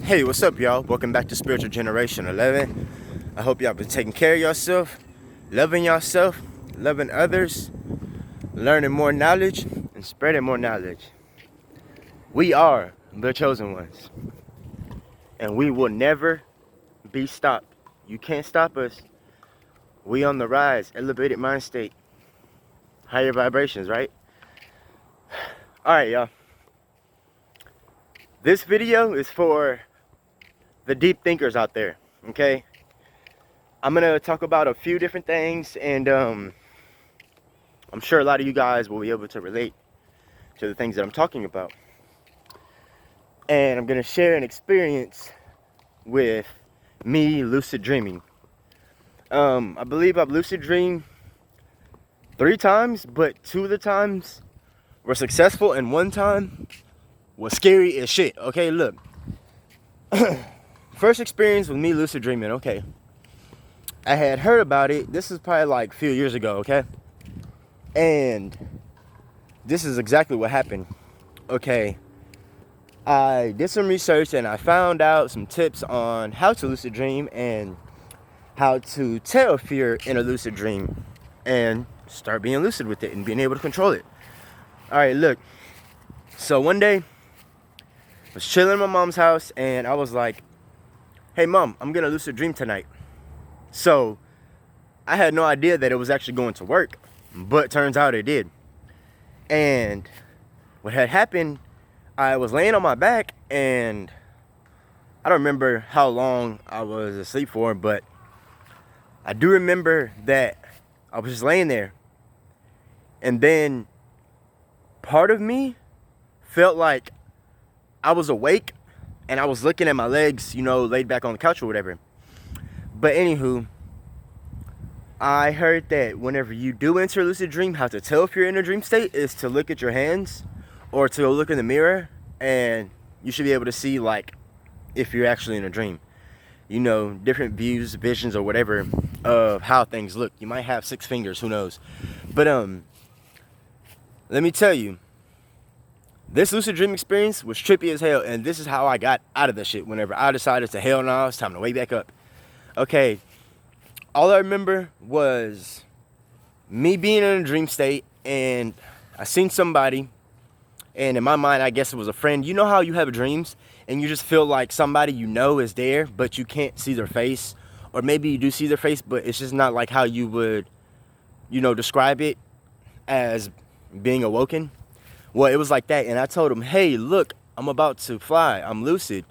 Hey, what's up, y'all? Welcome back to Spiritual Generation 11. I hope y'all been taking care of yourself, loving yourself, loving others, learning more knowledge, and spreading more knowledge. We are the chosen ones, and we will never be stopped. You can't stop us. We on the rise, elevated mind state, higher vibrations, right? All right, y'all. This video is for the deep thinkers out there, okay? I'm gonna talk about a few different things, and I'm sure a lot of you guys will be able to relate to the things that I'm talking about. And I'm gonna share an experience with me lucid dreaming. I believe I've lucid dreamed 3 times, but 2 of the times were successful, and 1 time was scary as shit. Okay, look. First experience with me lucid dreaming, okay. I had heard about it. This is probably like a few years ago, okay? And this is exactly what happened. Okay. I did some research and I found out some tips on how to lucid dream and how to tell if you're in a lucid dream and start being lucid with it and being able to control it. All right, look. So one day, I was chilling in my mom's house and I was like, hey mom, I'm gonna lucid dream tonight. So I had no idea that it was actually going to work, but turns out it did. And what had happened, I was laying on my back and I don't remember how long I was asleep for, but I do remember that I was just laying there. And then part of me felt like I was awake and I was looking at my legs, you know, laid back on the couch or whatever. But anywho, I heard that whenever you do enter a lucid dream, how to tell if you're in a dream state is to look at your hands or to go look in the mirror, and you should be able to see like if you're actually in a dream. You know, different views, visions, or whatever of how things look. You might have 6 fingers, who knows? But let me tell you, this lucid dream experience was trippy as hell, and this is how I got out of the shit whenever I decided to hell no, it's time to wake back up. Okay, all I remember was me being in a dream state, and I seen somebody, and in my mind, I guess it was a friend. You know how you have dreams, and you just feel like somebody you know is there, but you can't see their face, or maybe you do see their face, but it's just not like how you would, you know, describe it as being awoken. Well, it was like that, and I told him, hey, look, I'm about to fly. I'm lucid.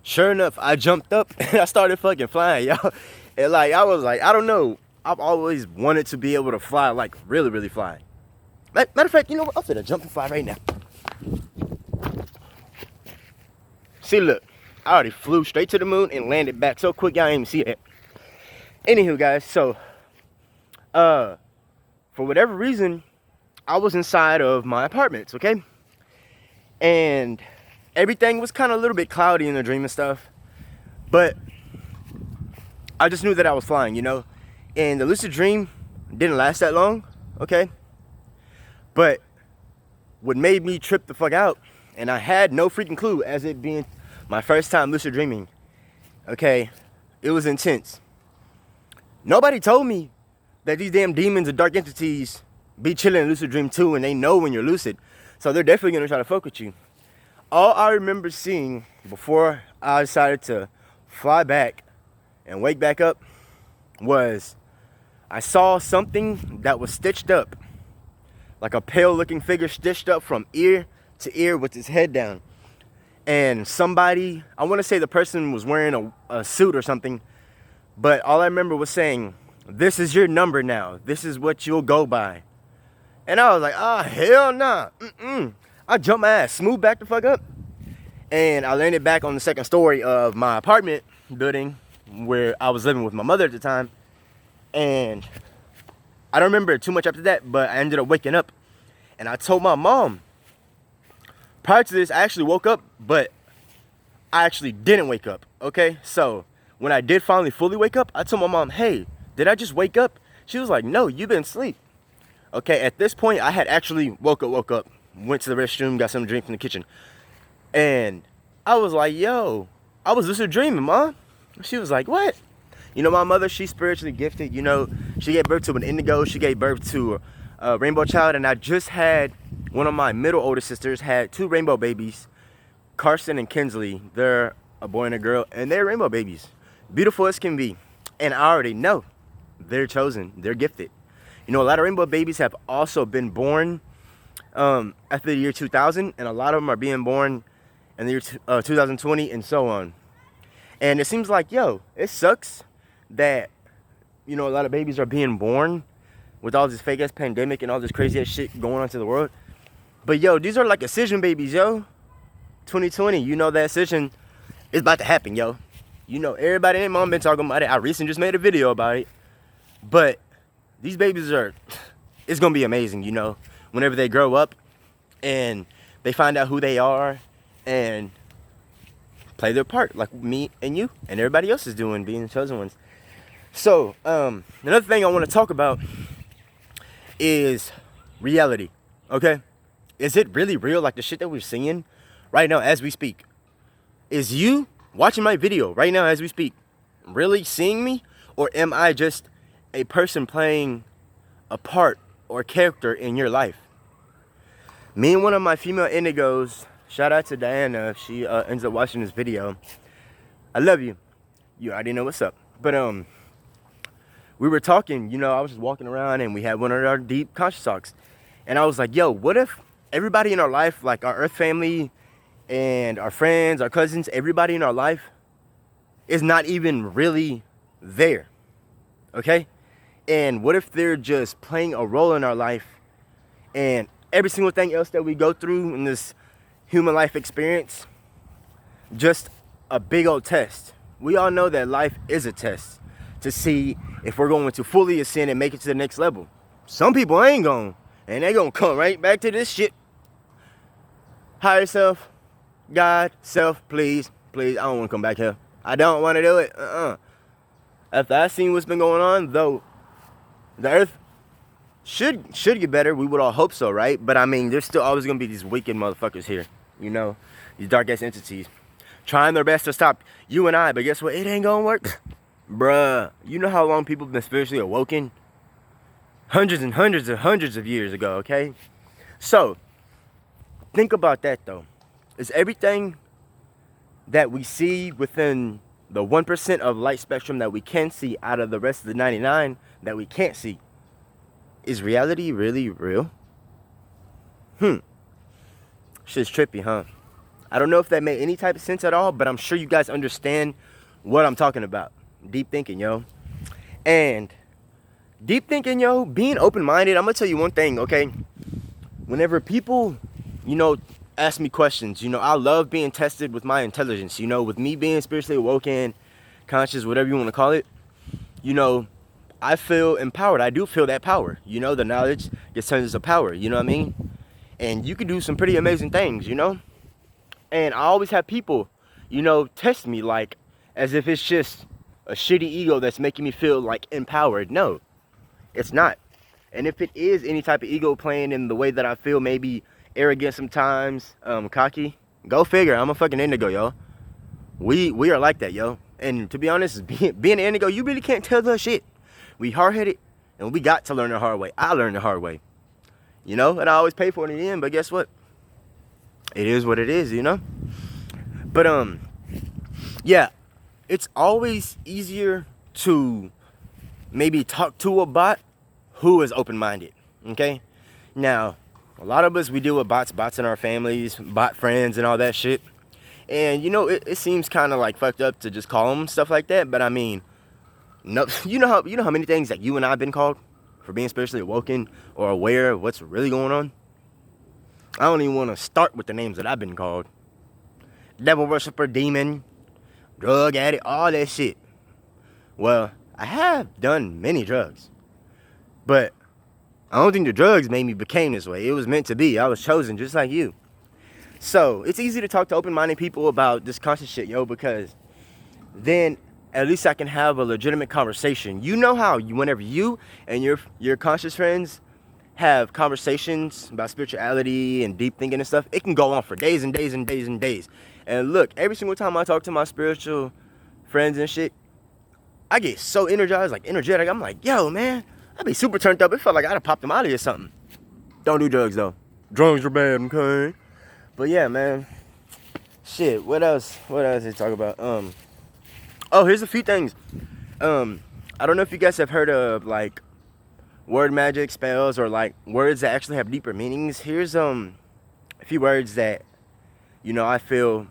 Sure enough, I jumped up, and I started fucking flying, y'all. And, like, I was like, I don't know. I've always wanted to be able to fly, like, really, really fly. Matter of fact, you know what? I'm finna jump and fly right now. See, look. I already flew straight to the moon and landed back so quick, y'all didn't even see it. Anywho, guys, so, for whatever reason, I was inside of my apartments, okay? And everything was kind of a little bit cloudy in the dream and stuff. But I just knew that I was flying, you know? And the lucid dream didn't last that long, okay? But what made me trip the fuck out, and I had no freaking clue as it being my first time lucid dreaming, okay? It was intense. Nobody told me that these damn demons and dark entities be chilling in lucid dream too, and they know when you're lucid, so they're definitely gonna try to fuck with you. All I remember seeing before I decided to fly back and wake back up was I saw something that was stitched up, like a pale looking figure stitched up from ear to ear with his head down. And somebody, I want to say the person was wearing a suit or something, but all I remember was saying, this is your number now, this is what you'll go by. And I was like, oh, hell nah. I jumped my ass, smooth back the fuck up. And I landed back on the second story of my apartment building where I was living with my mother at the time. And I don't remember too much after that, but I ended up waking up. And I told my mom. Prior to this, I actually woke up, but I actually didn't wake up, okay? So when I did finally fully wake up, I told my mom, hey, did I just wake up? She was like, no, you've been asleep. Okay, at this point, I had actually woke up, went to the restroom, got something to drink from the kitchen. And I was like, yo, I was lucid dreaming, Mom. She was like, what? You know, my mother, she's spiritually gifted. You know, she gave birth to an indigo. She gave birth to a rainbow child. And I just had one of my middle older sisters had 2 rainbow babies, Carson and Kinsley. They're a boy and a girl, and they're rainbow babies. Beautiful as can be. And I already know they're chosen. They're gifted. You know, a lot of rainbow babies have also been born after the year 2000, and a lot of them are being born in the year 2020 and so on. And it seems like, yo, it sucks that, you know, a lot of babies are being born with all this fake ass pandemic and all this crazy ass shit going on to the world. But yo, these are like Ascension babies, yo. 2020, you know that Ascension is about to happen, yo. You know, everybody and mom been talking about it. I recently just made a video about it. But these babies it's gonna be amazing, you know, whenever they grow up and they find out who they are and play their part like me and you and everybody else is doing, being the chosen ones. So another thing I want to talk about is reality. Okay, is it really real, like the shit that we're seeing right now as we speak? Is you watching my video right now as we speak really seeing me, or am I just a person playing a part or character in your life? Me and one of my female indigos, shout out to Diana if she ends up watching this video. I love you. You already know what's up. But we were talking, you know, I was just walking around and we had one of our deep conscious talks. And I was like, yo, what if everybody in our life, like our earth family and our friends, our cousins, everybody in our life is not even really there? Okay? And what if they're just playing a role in our life, and every single thing else that we go through in this human life experience, just a big old test? We all know that life is a test to see if we're going to fully ascend and make it to the next level. Some people ain't going, and they gonna come right back to this shit. Higher self, God, self, please, I don't want to come back here. I don't want to do it. After I seen what's been going on, though, the earth should get better. We would all hope so, right? But I mean, there's still always gonna be these wicked motherfuckers here, you know, these dark ass entities trying their best to stop you and I. But guess what? It ain't gonna work. Bruh, you know how long people have been spiritually awoken? Hundreds and hundreds and hundreds of years ago, okay? So think about that though. Is everything that we see within the 1% of light spectrum that we can see out of the rest of the 99 that we can't see, is reality really real? Shit's trippy, huh? I don't know if that made any type of sense at all, but I'm sure you guys understand what I'm talking about. Deep thinking, yo. And deep thinking, yo, being open-minded, I'm gonna tell you one thing, okay? Whenever people, you know, ask me questions, you know, I love being tested with my intelligence, you know, with me being spiritually awoken, conscious, whatever you want to call it. You know, I feel empowered. I do feel that power. You know, the knowledge gets turned into power, you know what I mean? And you can do some pretty amazing things, you know? And I always have people, you know, test me like as if it's just a shitty ego that's making me feel like empowered. No, it's not. And if it is any type of ego playing in the way that I feel, maybe arrogant sometimes, cocky, go figure. I'm a fucking indigo, yo. We are like that, yo. And to be honest, being an indigo, you really can't tell the shit. We hard-headed, and we got to learn the hard way. I learned the hard way, you know, and I always pay for it in the end. But guess what? It is what it is, you know. But yeah, it's always easier to maybe talk to a bot who is open-minded. Okay, now a lot of us, we deal with bots in our families, bot friends, and all that shit. And you know, it seems kind of like fucked up to just call them stuff like that. But I mean, no, you know how many things that you and I've been called for being spiritually awoken or aware of what's really going on. I don't even want to start with the names that I've been called. Devil worshiper, demon, drug addict, all that shit. Well, I have done many drugs, but I don't think the drugs made me became this way. It was meant to be. I was chosen just like you. So it's easy to talk to open-minded people about this conscious shit, yo, because then at least I can have a legitimate conversation. You know how whenever you and your conscious friends have conversations about spirituality and deep thinking and stuff, it can go on for days and days and days and days. And look, every single time I talk to my spiritual friends and shit, I get so energized, like energetic. I'm like, yo, man, I be super turned up. It felt like I'd have popped them out of here or something. Don't do drugs, though. Drugs are bad, okay? But yeah, man. Shit, what else? What else to talk about? Oh, here's a few things. I don't know if you guys have heard of, like, word magic spells or, like, words that actually have deeper meanings. Here's, a few words that, you know, I feel,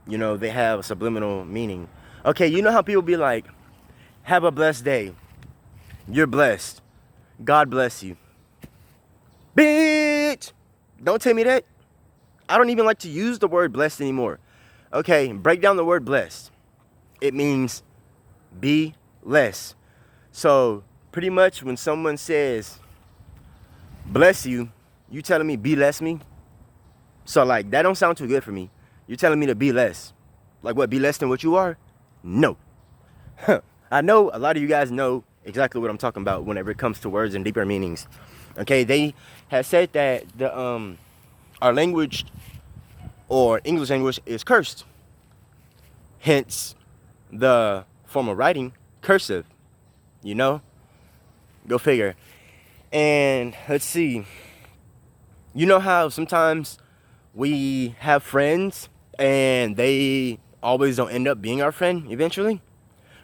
you know, they have a subliminal meaning. Okay, you know how people be like, have a blessed day. You're blessed. God bless you. Bitch! Don't tell me that. I don't even like to use the word blessed anymore. Okay, break down the word blessed. It means be less. So, pretty much when someone says, bless you, you telling me be less me? So, like, that don't sound too good for me. You're telling me to be less. Like, what, be less than what you are? No. I know a lot of you guys know exactly what I'm talking about whenever it comes to words and deeper meanings. Okay, they have said that the our language, or English language, is cursed. Hence, the form of writing, cursive. You know? Go figure. And let's see. You know how sometimes we have friends and they always don't end up being our friend eventually?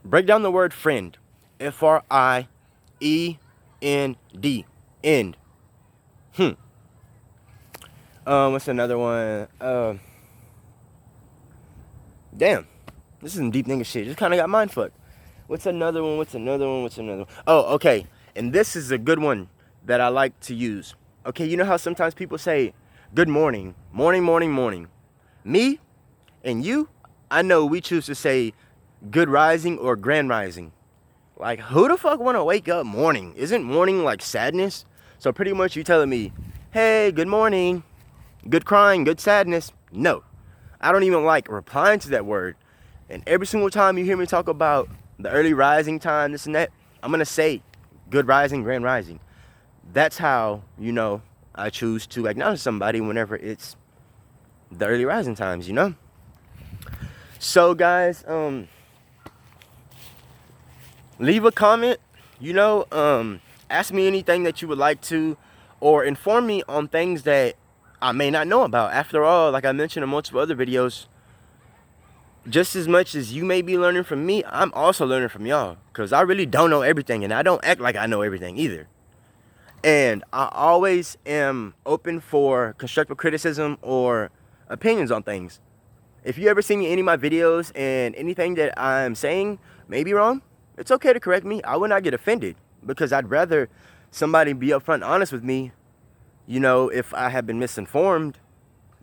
Break down the word friend. Friend. End. What's another one? Damn. This is some deep nigga shit. Just kind of got mind fucked. What's another one? Oh, okay. And this is a good one that I like to use. Okay, you know how sometimes people say, good morning. Morning. Me and you, I know we choose to say good rising or grand rising. Like, who the fuck want to wake up morning? Isn't morning like sadness? So pretty much you telling me, hey, good morning. Good crying, good sadness. No. I don't even like replying to that word. And every single time you hear me talk about the early rising time, this and that, I'm going to say good rising, grand rising. That's how, you know, I choose to acknowledge somebody whenever it's the early rising times, you know? So, guys, leave a comment, you know, ask me anything that you would like to, or inform me on things that I may not know about. After all, like I mentioned in multiple other videos, just as much as you may be learning from me, I'm also learning from y'all. Because I really don't know everything, and I don't act like I know everything either. And I always am open for constructive criticism or opinions on things. If you ever see me in any of my videos and anything that I'm saying may be wrong, it's okay to correct me. I will not get offended, because I'd rather somebody be upfront and honest with me, you know, if I have been misinformed,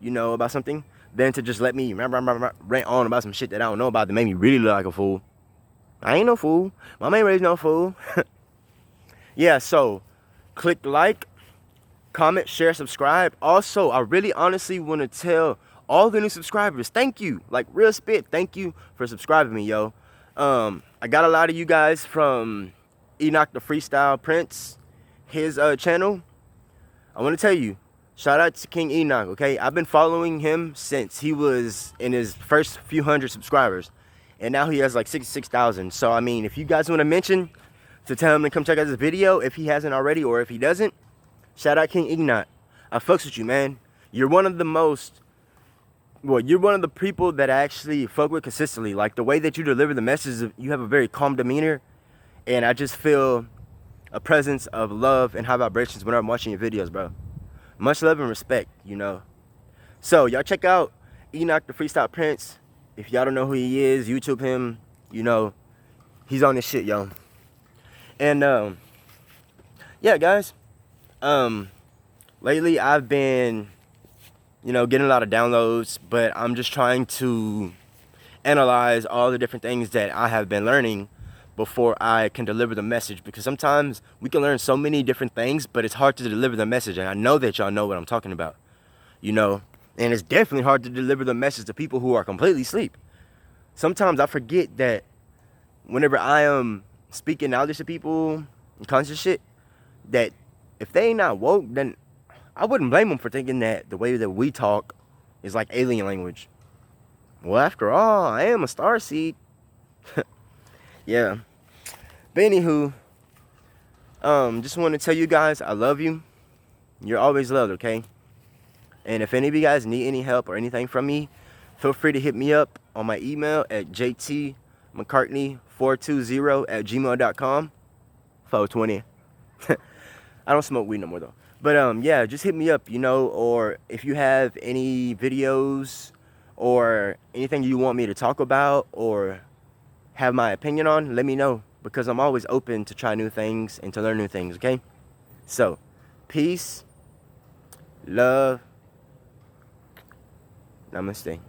you know, about something, than to just let me rant on about some shit that I don't know about that made me really look like a fool. I ain't no fool. Mama ain't raised no fool. Yeah, so click like, comment, share, subscribe. Also, I really honestly want to tell all the new subscribers, thank you. Like, real spit, thank you for subscribing me, yo. I got a lot of you guys from Enoch the Freestyle Prince, his channel. I want to tell you, shout out to King Enoch, okay? I've been following him since he was in his first few hundred subscribers. And now he has like 66,000. So, I mean, if you guys want to mention to tell him to come check out this video, if he hasn't already, or if he doesn't, shout out King Enoch. I fucks with you, man. You're one of the most, well, you're one of the people that I actually fuck with consistently. Like, the way that you deliver the message, you have a very calm demeanor. And I just feel a presence of love and high vibrations whenever I'm watching your videos, bro. Much love and respect, you know. So, y'all check out Enoch the Freestyle Prince. If y'all don't know who he is, YouTube him. You know, he's on this shit, yo. And, yeah, guys. Lately, I've been, you know, getting a lot of downloads. But I'm just trying to analyze all the different things that I have been learning before I can deliver the message. Because sometimes we can learn so many different things, but it's hard to deliver the message. And I know that y'all know what I'm talking about, you know. And it's definitely hard to deliver the message to people who are completely asleep. Sometimes I forget that whenever I am speaking knowledge to people and conscious shit, that if they ain't not woke, then I wouldn't blame them for thinking that the way that we talk is like alien language. Well, after all, I am a star seed. Yeah. But anywho, just want to tell you guys I love you. You're always loved, okay? And if any of you guys need any help or anything from me, feel free to hit me up on my email at jtmccartney420@gmail.com. 420. I don't smoke weed no more though. But yeah, just hit me up, you know, or if you have any videos or anything you want me to talk about or have my opinion on, let me know, because I'm always open to try new things and to learn new things, okay? So, peace, love, namaste.